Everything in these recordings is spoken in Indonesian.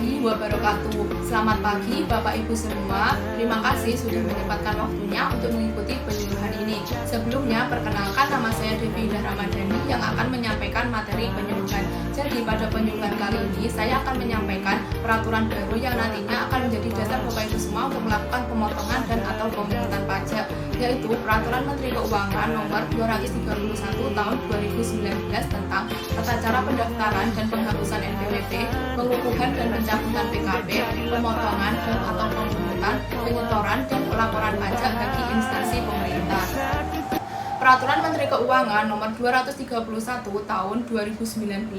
warahmatullahi wabarakatuh. Selamat pagi Bapak Ibu semua. Terima kasih sudah menyempatkan waktunya untuk mengikuti penyuluhan ini. Sebelumnya perkenalkan, nama saya Devi Indah Ramadhani yang akan menyampaikan materi penyuluhan. Jadi pada penyuluhan kali ini saya akan menyampaikan peraturan baru yang nantinya akan menjadi dasar Bapak Ibu semua untuk melakukan pemotongan dan atau pemungutan pajak, yaitu Peraturan Menteri Keuangan Nomor 231 Tahun 2019 tentang tata cara pendaftaran dan penghapusan NPWP, pengukuhan dan pencabutan PKP, pemotongan dan atau pemungutan, penyetoran dan pelaporan pajak bagi instansi pemerintah. Peraturan Menteri Keuangan Nomor 231 Tahun 2019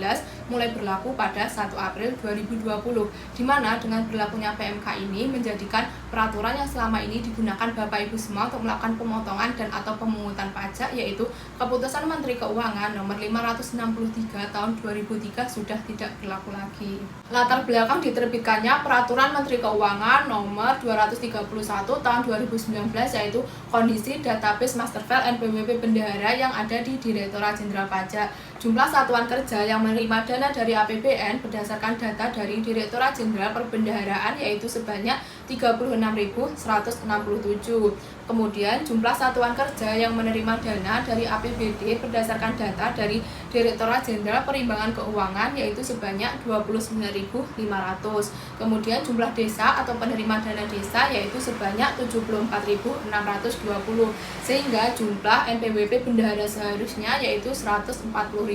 mulai berlaku pada 1 April 2020, di mana dengan berlakunya PMK ini menjadikan peraturan yang selama ini digunakan Bapak Ibu semua untuk melakukan pemotongan dan atau pemungutan pajak, yaitu Keputusan Menteri Keuangan Nomor 563 Tahun 2003 sudah tidak berlaku lagi. Latar belakang diterbitkannya Peraturan Menteri Keuangan Nomor 231 Tahun 2019 yaitu kondisi database master file NPWP bendahara yang ada di Direktorat Jenderal Pajak. Jumlah satuan kerja yang menerima dana dari APBN berdasarkan data dari Direktorat Jenderal Perbendaharaan yaitu sebanyak 36.167. Kemudian jumlah satuan kerja yang menerima dana dari APBD berdasarkan data dari Direktorat Jenderal Perimbangan Keuangan yaitu sebanyak 29.500. Kemudian jumlah desa atau penerima dana desa yaitu sebanyak 74.620, sehingga jumlah NPWP bendahara seharusnya yaitu 140.620.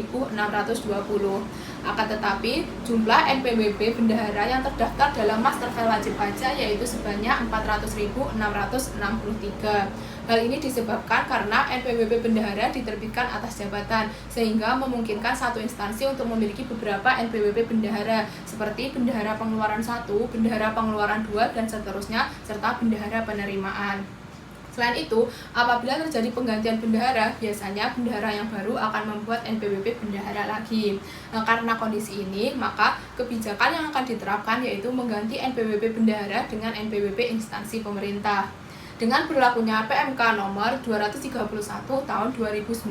Akan tetapi jumlah NPWP bendahara yang terdaftar dalam master file wajib pajak yaitu sebanyak 400.663. Hal ini disebabkan karena NPWP bendahara diterbitkan atas jabatan, sehingga memungkinkan satu instansi untuk memiliki beberapa NPWP bendahara seperti bendahara pengeluaran 1, bendahara pengeluaran 2, dan seterusnya, serta bendahara penerimaan. Selain itu, apabila terjadi penggantian bendahara, biasanya bendahara yang baru akan membuat NPWP bendahara lagi. Karena kondisi ini, maka kebijakan yang akan diterapkan yaitu mengganti NPWP bendahara dengan NPWP instansi pemerintah. Dengan berlakunya PMK Nomor 231 Tahun 2019,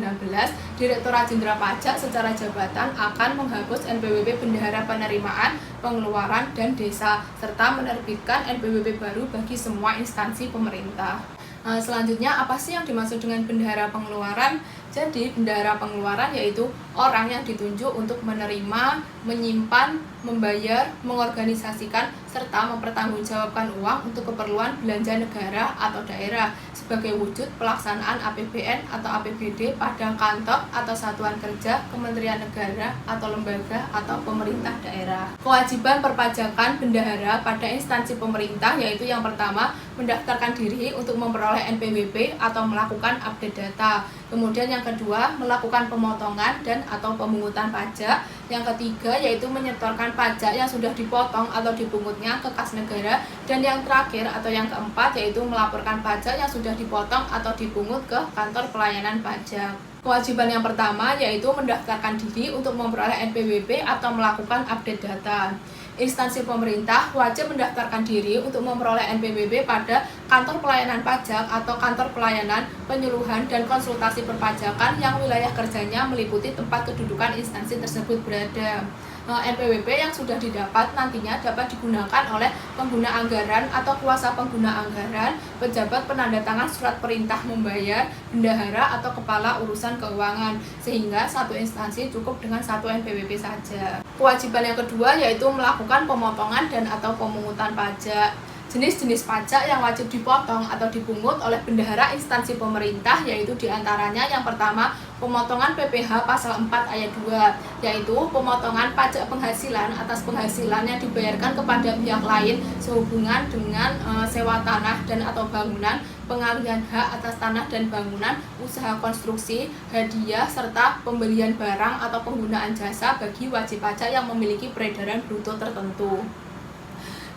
Direktorat Jenderal Pajak secara jabatan akan menghapus NPWP bendahara penerimaan, pengeluaran, dan desa, serta menerbitkan NPWP baru bagi semua instansi pemerintah. Selanjutnya, apa sih yang dimaksud dengan bendahara pengeluaran? Jadi, bendahara pengeluaran yaitu orang yang ditunjuk untuk menerima, menyimpan, membayar, mengorganisasikan, serta mempertanggungjawabkan uang untuk keperluan belanja negara atau daerah sebagai wujud pelaksanaan APBN atau APBD pada kantor atau satuan kerja, kementerian negara atau lembaga atau pemerintah daerah. Kewajiban perpajakan bendahara pada instansi pemerintah yaitu yang pertama, mendaftarkan diri untuk memperoleh NPWP atau melakukan update data. Kemudian yang kedua, melakukan pemotongan dan atau pemungutan pajak. Yang ketiga yaitu menyetorkan pajak yang sudah dipotong atau dipungutnya ke kas negara. Dan yang terakhir atau yang keempat yaitu melaporkan pajak yang sudah dipotong atau dipungut ke kantor pelayanan pajak. Kewajiban yang pertama yaitu mendaftarkan diri untuk memperoleh NPWP atau melakukan update data. Instansi pemerintah wajib mendaftarkan diri untuk memperoleh NPWP pada kantor pelayanan pajak atau kantor pelayanan, penyuluhan, dan konsultasi perpajakan yang wilayah kerjanya meliputi tempat kedudukan instansi tersebut berada. NPWP yang sudah didapat nantinya dapat digunakan oleh pengguna anggaran atau kuasa pengguna anggaran, pejabat penandatangan surat perintah membayar, bendahara atau kepala urusan keuangan, sehingga satu instansi cukup dengan satu NPWP saja. Kewajiban yang kedua yaitu melakukan pemotongan dan atau pemungutan pajak. Jenis-jenis pajak yang wajib dipotong atau dipungut oleh bendahara instansi pemerintah yaitu diantaranya yang pertama, pemotongan PPh pasal 4 ayat 2, yaitu pemotongan pajak penghasilan atas penghasilan yang dibayarkan kepada pihak lain sehubungan dengan sewa tanah dan atau bangunan, pengalihan hak atas tanah dan bangunan, usaha konstruksi, hadiah, serta pembelian barang atau penggunaan jasa bagi wajib pajak yang memiliki peredaran bruto tertentu.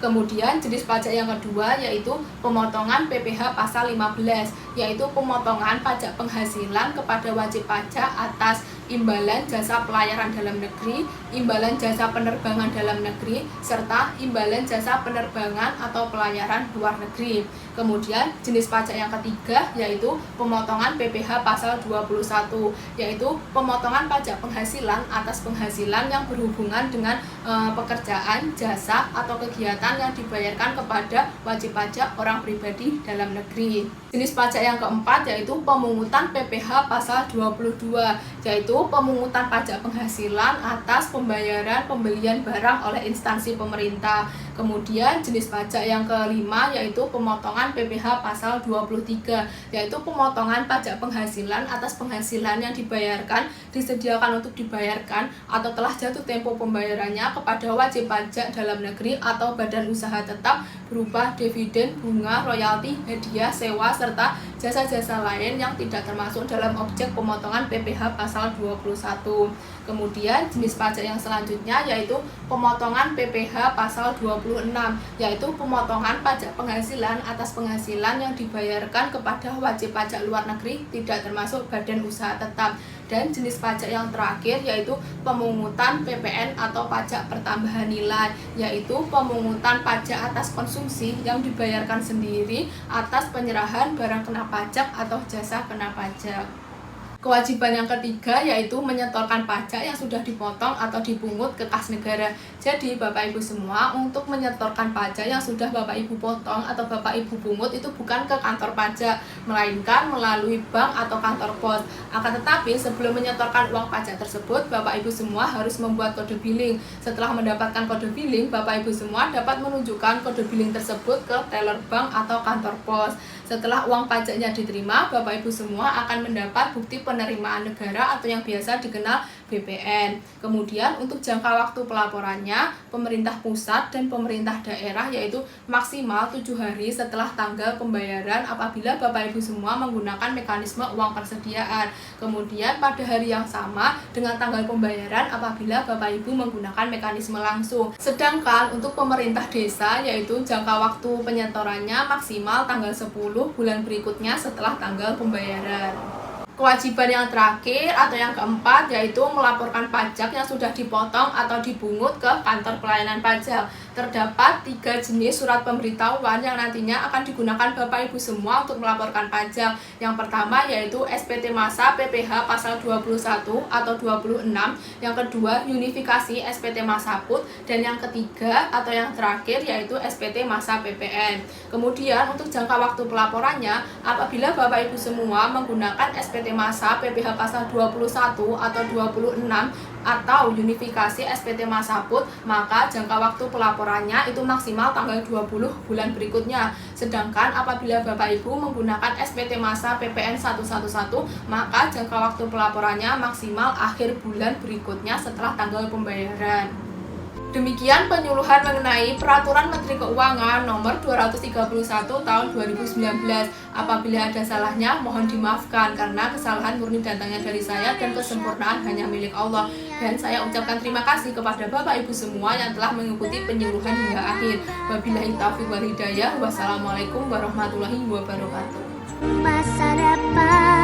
Kemudian jenis pajak yang kedua yaitu pemotongan PPh pasal 15, yaitu pemotongan pajak penghasilan kepada wajib pajak atas imbalan jasa pelayaran dalam negeri, imbalan jasa penerbangan dalam negeri, serta imbalan jasa penerbangan atau pelayaran luar negeri. Kemudian jenis pajak yang ketiga yaitu pemotongan PPh pasal 21, yaitu pemotongan pajak penghasilan atas penghasilan yang berhubungan dengan pekerjaan, jasa, atau kegiatan yang dibayarkan kepada wajib pajak orang pribadi dalam negeri. Jenis pajak yang keempat yaitu pemungutan PPh pasal 22, yaitu pemungutan pajak penghasilan atas pembayaran pembelian barang oleh instansi pemerintah. Kemudian jenis pajak yang kelima yaitu pemotongan PPh pasal 23, yaitu pemotongan pajak penghasilan atas penghasilan yang dibayarkan, disediakan untuk dibayarkan, atau telah jatuh tempo pembayarannya kepada wajib pajak dalam negeri atau badan usaha tetap berupa dividen, bunga, royalti, hadiah, sewa, serta jasa-jasa lain yang tidak termasuk dalam objek pemotongan PPh pasal 21. Kemudian jenis pajak yang selanjutnya yaitu pemotongan PPh pasal 26, yaitu pemotongan pajak penghasilan atas penghasilan yang dibayarkan kepada wajib pajak luar negeri tidak termasuk badan usaha tetap. Dan jenis pajak yang terakhir yaitu pemungutan PPN atau pajak pertambahan nilai, yaitu pemungutan pajak atas konsumsi yang dibayarkan sendiri atas penyerahan barang kena pajak atau jasa kena pajak. Kewajiban yang ketiga yaitu menyetorkan pajak yang sudah dipotong atau dipungut ke kas negara. Jadi Bapak Ibu semua, untuk menyetorkan pajak yang sudah Bapak Ibu potong atau Bapak Ibu pungut itu bukan ke kantor pajak, melainkan melalui bank atau kantor pos. Akan tetapi sebelum menyetorkan uang pajak tersebut, Bapak Ibu semua harus membuat kode billing. Setelah mendapatkan kode billing, Bapak Ibu semua dapat menunjukkan kode billing tersebut ke teller bank atau kantor pos. Setelah uang pajaknya diterima, Bapak Ibu semua akan mendapat bukti penerimaan negara atau yang biasa dikenal BPN. Kemudian untuk jangka waktu pelaporannya, pemerintah pusat dan pemerintah daerah yaitu maksimal 7 hari setelah tanggal pembayaran apabila Bapak Ibu semua menggunakan mekanisme uang persediaan. Kemudian pada hari yang sama dengan tanggal pembayaran apabila Bapak Ibu menggunakan mekanisme langsung. Sedangkan untuk pemerintah desa yaitu jangka waktu penyetorannya maksimal tanggal 10 bulan berikutnya setelah tanggal pembayaran. Kewajiban yang terakhir atau yang keempat yaitu melaporkan pajak yang sudah dipotong atau dipungut ke kantor pelayanan pajak. Terdapat 3 jenis surat pemberitahuan yang nantinya akan digunakan Bapak Ibu semua untuk melaporkan pajak. Yang pertama yaitu SPT Masa PPh pasal 21 atau 26, yang kedua unifikasi SPT Masa PUT, dan yang ketiga atau yang terakhir yaitu SPT Masa PPN. Kemudian untuk jangka waktu pelaporannya, apabila Bapak Ibu semua menggunakan SPT Masa PPh pasal 21 atau 26 atau unifikasi SPT Masa PUT, maka jangka waktu pelaporannya itu maksimal tanggal 20 bulan berikutnya. Sedangkan apabila Bapak Ibu menggunakan SPT Masa PPN 111, maka jangka waktu pelaporannya maksimal akhir bulan berikutnya setelah tanggal pembayaran. Demikian penyuluhan mengenai Peraturan Menteri Keuangan Nomor 231 Tahun 2019. Apabila ada salahnya, mohon dimaafkan karena kesalahan murni datangnya dari saya dan kesempurnaan hanya milik Allah. Dan saya ucapkan terima kasih kepada Bapak Ibu semua yang telah mengikuti penyuluhan hingga akhir. Wabillahi taufiq wal hidayah. Wassalamualaikum warahmatullahi wabarakatuh. Masa depan